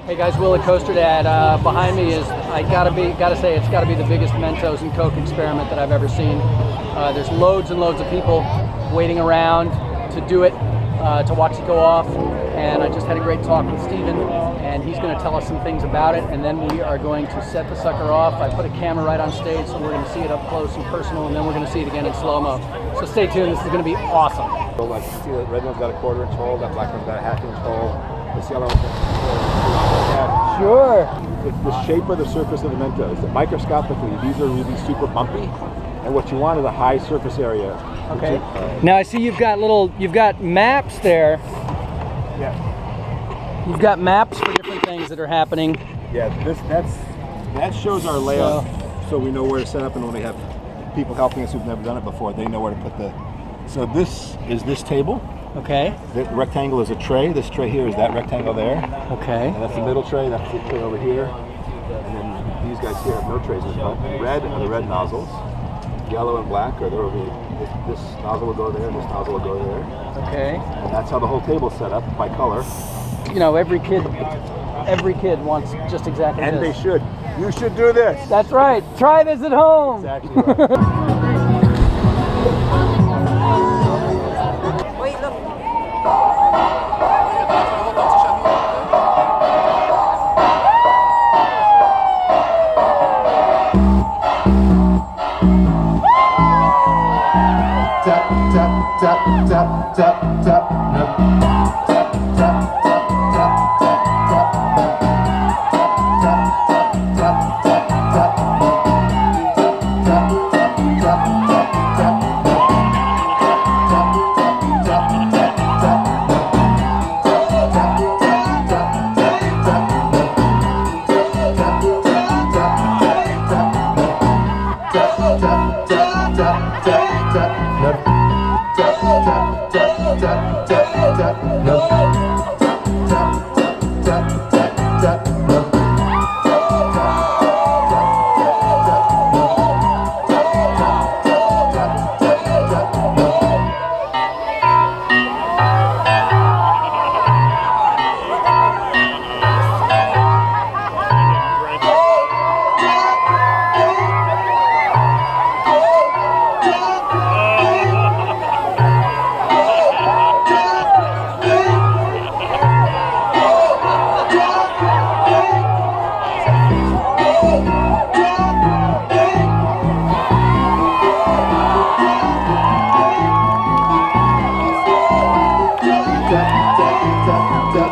Hey guys, Will at Coaster Dad. Behind me is, I gotta say, it's gotta be the biggest Mentos and Coke experiment that I've ever seen. There's loads and loads of people waiting around to do it, to watch it go off. And I just had a great talk with Steven, and he's gonna tell us some things about it, and then we are going to set the sucker off. I put a camera right on stage, so we're gonna see it up close and personal, and then we're gonna see it again in slow-mo. So stay tuned, this is gonna be awesome. So like, you see the red one's got a 1/4 inch hole, that black one's got a 1/2 inch hole, this yellow one's got a 1/4 inch hole. Sure. It's the shape of the surface of the Mentos. Microscopically, these are really super bumpy, and what you want is a high surface area. Okay. Now I see you've got maps there. Yeah. You've got maps for different things that are happening. Yeah, that shows our layout, so we know where to set up, and when we have people helping us who've never done it before, they know where to put the. So this is this table. Okay. The rectangle is a tray. This tray here is that rectangle there. Okay. And that's the middle tray. That's the tray over here. And then these guys here have no trays in front. Red are the red nozzles. Yellow and black are there over here. This nozzle will go there. This nozzle will go there. Okay. And that's how the whole table's set up by color. You know, every kid wants just exactly and this. They should. You should do this. That's right. Try this at home. Exactly right. Wait, look. Tap, tap, tap, tap, tap, tap. No. Tap, tap, tap, tap, tap, tap. Tap, tap, tap, tap, tap. Tap, tap, tap, tap, tap.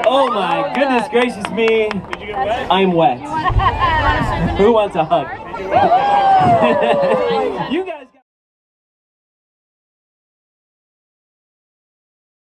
Oh my goodness gracious me. I'm wet. Who wants a hug? You guys